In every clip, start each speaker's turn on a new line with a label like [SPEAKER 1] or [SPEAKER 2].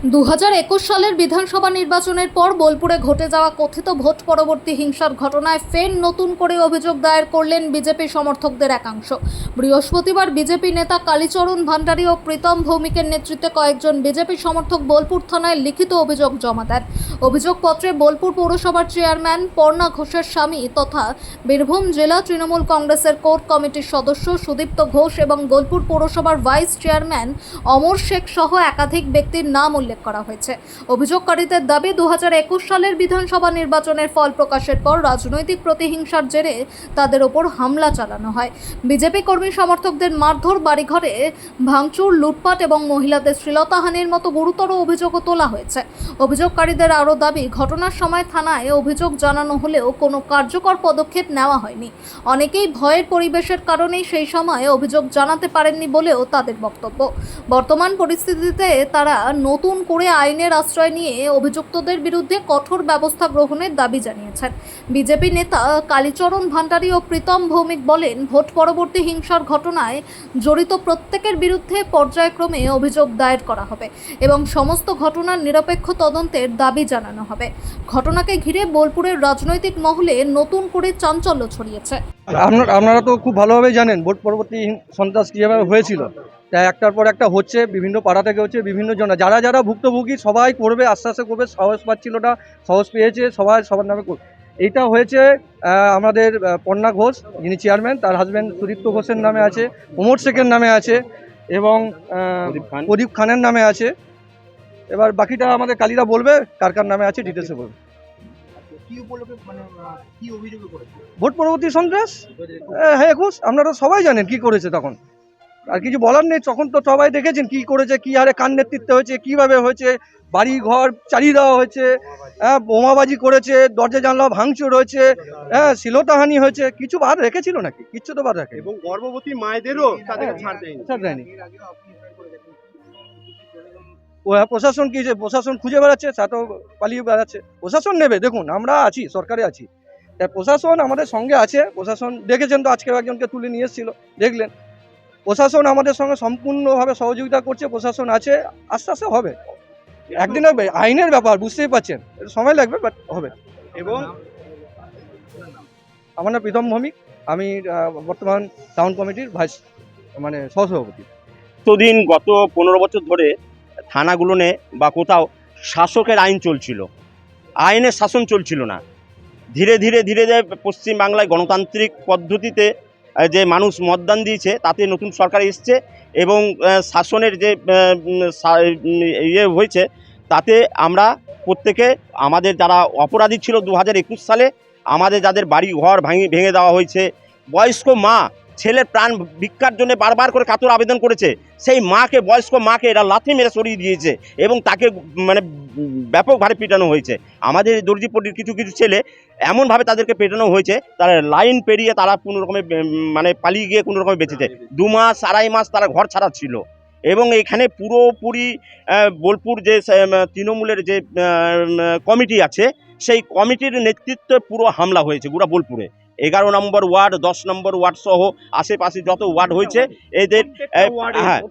[SPEAKER 1] 2021 সালের বিধানসভা নির্বাচনের পর বোলপুরে ঘটে যাওয়া কথিত ভোট পরবর্তী হিংসার ঘটনায় ফের নতুন করে অভিযোগ দায়ের করলেন বিজেপি সমর্থকদের একাংশ। বৃহস্পতিবার বিজেপি নেতা কালীচরণ ভান্ডারী ও প্রীতম ভৌমিকের নেতৃত্বে কয়েকজন বিজেপি সমর্থক বোলপুর থানায় লিখিত অভিযোগ জমা দেন। অভিযোগপত্রে বোলপুর পৌরসভার চেয়ারম্যান পর্ণা ঘোষের স্বামী তথা বীরভূম জেলা তৃণমূল কংগ্রেসের কোর কমিটির সদস্য সুদীপ্ত ঘোষ এবং বোলপুর পৌরসভার ভাইস চেয়ারম্যান অমর শেখ সহ একাধিক ব্যক্তির নাম উল্লেখ করা হয়েছে। অভিযোগকারীদের দাবি 2021 সালের বিধানসভা নির্বাচনের ফল প্রকাশের পর রাজনৈতিক প্রতিহিংসার জেরে তাদের ওপর হামলা চালানো হয়। বিজেপি কর্মী সমর্থকদের মারধর, বাড়িঘরে ভাঙচুর, লুটপাট এবং মহিলাদের শ্লীলতাহানির মতো গুরুতর অভিযোগও তোলা হয়েছে। অভিযোগকারীদের আরও দাবি, ঘটনার সময় থানায় অভিযোগ জানানো হলেও কোনো কার্যকর পদক্ষেপ নেওয়া হয়নি। অনেকেই ভয়ের পরিবেশের কারণেই সেই সময় অভিযোগ জানাতে পারেননি বলেও তাদের বক্তব্য। বর্তমান পরিস্থিতিতে তারা নতুন করে আইনের আশ্রয় নিয়ে অভিযুক্তদের বিরুদ্ধে কঠোর ব্যবস্থা গ্রহণের দাবি জানিয়েছেন। বিজেপি নেতা কালীচরণ ভান্ডারী ও প্রীতম ভৌমিক বলেন, ভোট পরবর্তী হিংসার ঘটনায় জড়িত প্রত্যেকের বিরুদ্ধে পর্যায়ক্রমে অভিযোগ দায়ের করা হবে এবং সমস্ত ঘটনার নিরপেক্ষ তদন্তের দাবি জানানো হবে। ঘটনাকে ঘিরে বোলপুরের রাজনৈতিক মহলে নতুন করে চাঞ্চল্য ছড়িয়েছে।
[SPEAKER 2] আপনারা তো খুব ভালোভাবে জানেন ভোট পরবর্তী সন্ত্রাস কীভাবে হয়েছিল। তাই একটার পর একটা হচ্ছে, বিভিন্ন পাড়া থেকে হচ্ছে, বিভিন্ন জন যারা যারা ভুক্তভোগী সবাই করবে, আস্তে আস্তে করবে, সাহস পাচ্ছিল না, সাহস পেয়েছে, সবার নামে করবে। এইটা হয়েছে আমাদের পর্ণা ঘোষ যিনি চেয়ারম্যান, তার হাজব্যান্ড সুদীপ্ত ঘোষের নামে আছে, ওমর শেখের নামে আছে এবং প্রদীপ খানের নামে আছে। এবার বাকিটা আমাদের কালীরা বলবে কার কার নামে আছে, ডিটেলসে বলবে। ভোট পরবর্তী সন্ত্রাস, হ্যাঁ 21 আপনারা সবাই জানেন কি করেছে, তখন আর কিছু বলার নেই। তখন তো সবাই দেখেছেন কি করেছে, কি হারে কার নেতৃত্বে হয়েছে, কিভাবে হয়েছে, বাড়ি ঘর চালিয়ে দেওয়া হয়েছে, বোমাবাজি করেছে, দরজা জানলা ভাঙচুর হয়েছে, শ্লীলতাহানি হয়েছে। কিছু বাদ রেখেছিল নাকি? কিচ্ছু তো বাদ রাখে। এবং গর্ভবতী মায়েদেরও ছাড় দেয়নি। প্রশাসন কি যে প্রশাসন খুঁজে বেড়াচ্ছে, তা তো পালিয়ে বেড়াচ্ছে। প্রশাসন নেবে, দেখুন আমরা আছি, সরকারে আছি, তাই প্রশাসন আমাদের সঙ্গে আছে। প্রশাসন দেখেছেন তো, আজকে একজনকে তুলে নিয়ে এসেছিল, দেখলেন। প্রশাসন আমাদের সঙ্গে সম্পূর্ণভাবে সহযোগিতা করছে, প্রশাসন আছে, আস্তে আস্তে হবে। একদিন হবে, আইনের ব্যাপার, বুঝতেই পারছেন, সময় লাগবে, বাট হবে। এবং আমার নাম প্রীতম ভৌমিক, আমি বর্তমান টাউন কমিটির ভাইস সহসভাপতি।
[SPEAKER 3] এতদিন গত 15 বছর ধরে থানাগুলোনে বা কোথাও শাসকের আইন চলছিল, আইনের শাসন চলছিল না। ধীরে ধীরে ধীরে ধীরে পশ্চিমবাংলায় গণতান্ত্রিক পদ্ধতিতে যে মানুষ মতদান দিয়েছে, তাতে নতুন সরকার এসছে এবং শাসনের যে ইয়ে হয়েছে, তাতে আমরা প্রত্যেকে আমাদের যারা অপরাধী ছিল 2021 সালে, আমাদের যাদের বাড়ি ঘর ভেঙে দেওয়া হয়েছে, বয়স্ক মা ছেলের প্রাণ ভিক্ষার জন্য বারবার করে কাতর আবেদন করেছে, সেই মাকে, বয়স্ক মাকে এরা লাথি মেরে সরিয়ে দিয়েছে এবং তাকে ব্যাপকভাবে পিটানো হয়েছে। আমাদের দর্জিপট্টির কিছু কিছু ছেলে এমনভাবে তাদেরকে পেটানো হয়েছে, তারা লাইন পেরিয়ে তারা কোনো রকমে পালিয়ে গিয়ে কোনো রকমে বেঁচেছে। 2 মাস 2.5 মাস তারা ঘর ছাড়া ছিল। এবং এখানে পুরোপুরি বোলপুর যে তৃণমূলের যে কমিটি আছে, সেই কমিটির নেতৃত্বে পুরো হামলা হয়েছে গোটা বোলপুরে। 11 নম্বর ওয়ার্ড, 10 নম্বর ওয়ার্ড সহ আশেপাশে যত ওয়ার্ড হয়েছে, এদের হ্যাঁ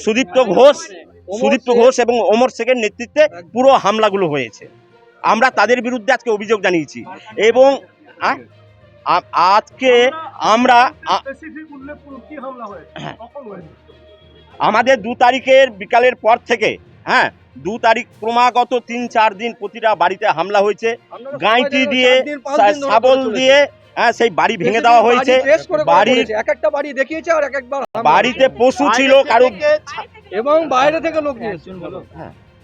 [SPEAKER 3] সুদীপ্ত ঘোষ এবং ওমর শেখের নেতৃত্বে পুরো হামলাগুলো হয়েছে। আমরা তাদের বিরুদ্ধে আজকে অভিযোগ জানিয়েছি এবং আজকে আমরা আমাদের 2 তারিখের বিকালের পর থেকে 2 তারিখ ক্রমাগত 3-4 দিন প্রতিটা বাড়িতে হামলা হয়েছে, গাঁইটি দিয়ে, শাবল দিয়ে, সেই বাড়ি ভেঙে দেওয়া হয়েছে। বাড়িতে পশু ছিল কারো,
[SPEAKER 2] এবং বাইরে থেকে লোক নিয়েছে।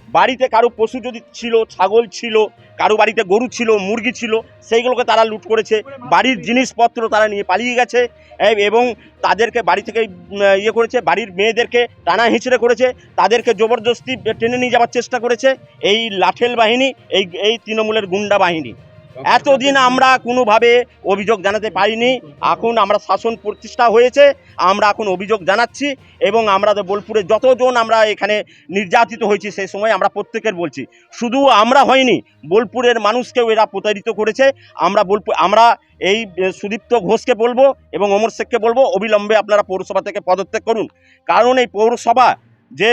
[SPEAKER 3] বাড়িতে কারো পশু যদি ছিল, ছাগল ছিল, কারো বাড়িতে গরু ছিল, মুরগি ছিল, সেইগুলোকে তারা লুট করেছে। বাড়ির জিনিসপত্র তারা নিয়ে পালিয়ে গেছে এবং তাদেরকে বাড়ি থেকে ইয়ে করেছে। বাড়ির মেয়েদেরকে টানা হিঁচড়ে করেছে, তাদেরকে জবরদস্তি টেনে নিয়ে যাওয়ার চেষ্টা করেছে এই লাঠেল বাহিনী, এই তৃণমূলের গুন্ডা বাহিনী। এতদিন আমরা কোনোভাবে অভিযোগ জানাতে পারিনি। এখন আমরা শাসন প্রতিষ্ঠা হয়েছে, আমরা এখন অভিযোগ জানাচ্ছি এবং আমরা বোলপুরে যতজন আমরা এখানে নির্যাতিত হয়েছি, সেই সময় আমরা প্রত্যেকের বলছি, শুধু আমরা হয়নি, বোলপুরের মানুষকেও এরা প্রতারিত করেছে। আমরা এই সুদীপ্ত ঘোষকে বলবো এবং ওমর শেখকে বলবো, অবিলম্বে আপনারা পৌরসভা থেকে পদত্যাগ করুন। কারণ এই পৌরসভা যে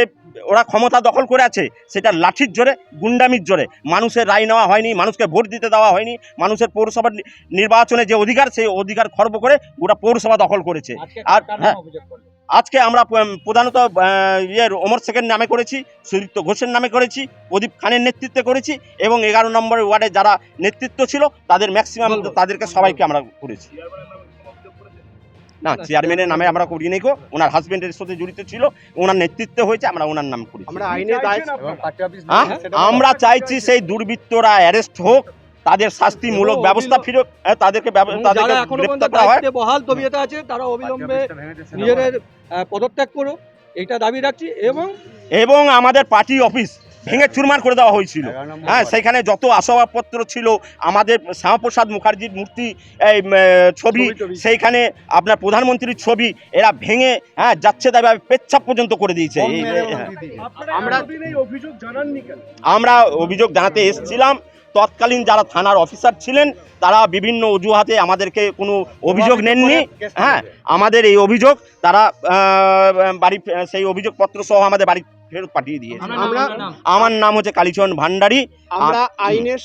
[SPEAKER 3] ওরা ক্ষমতা দখল করে আছে সেটা লাঠির জোরে, গুন্ডামির জোরে। মানুষের রায় নেওয়া হয়নি, মানুষকে ভোট দিতে দেওয়া হয়নি, মানুষের পৌরসভার নির্বাচনে যে অধিকার সেই অধিকার খর্ব করে গোটা পৌরসভা দখল করেছে। আর হ্যাঁ, আজকে আমরা প্রধানত ওমর শেখের নামে করেছি, সুদীপ্ত ঘোষের নামে করেছি, প্রদীপ খানের নেতৃত্বে করেছি এবং 11 নম্বর ওয়ার্ডে যারা নেতৃত্ব ছিল তাদের ম্যাক্সিমাম তাদেরকে সবাইকে আমরা করেছি। না, চেয়ারম্যানের নামে আমরা করিনি গো, ওনার হাজবেন্ডের সাথে জড়িত ছিল, ওনার নেতৃত্বে হয়েছে, আমরা ওনার নাম করেছি। আমরা চাইছি সেই দুর্বৃত্তরা অ্যারেস্ট হোক, তাদের শাস্তিমূলক ব্যবস্থা ফিরুক, তাদেরকে
[SPEAKER 2] যারা এখনো পর্যন্ত
[SPEAKER 3] গ্রেপ্তার করা হয়।
[SPEAKER 2] দায়িত্বে বহাল তবিয়তে আছে তারা অবিলম্বে নিজেদের পদত্যাগ করুক, এটা দাবি রাখছি।
[SPEAKER 3] এবং আমাদের পার্টি অফিস ভেঙে চুরমার করে দেওয়া হয়েছিল। হ্যাঁ, সেখানে যত আসবাবপত্র ছিল, আমাদের শ্যামাপ্রসাদ মুখার্জির মূর্তি, এই ছবি, সেইখানে আপনার প্রধানমন্ত্রীর ছবি এরা ভেঙে যাচ্ছে তাই পেচ্ছাপ পর্যন্ত করে দিয়েছে। আমরা অভিযোগ জানাতে এসেছিলাম, তৎকালীন যারা থানার অফিসার ছিলেন তারা বিভিন্ন অজুহাতে আমাদেরকে কোনো অভিযোগ নেননি। হ্যাঁ, আমাদের এই অভিযোগ তারা বাড়ি, সেই অভিযোগপত্র সহ আমাদের বাড়ি ফেরত পাঠিয়ে দিয়েছে। আমার নাম হচ্ছে কালীচরণ ভান্ডারী।
[SPEAKER 4] আমরা আইনের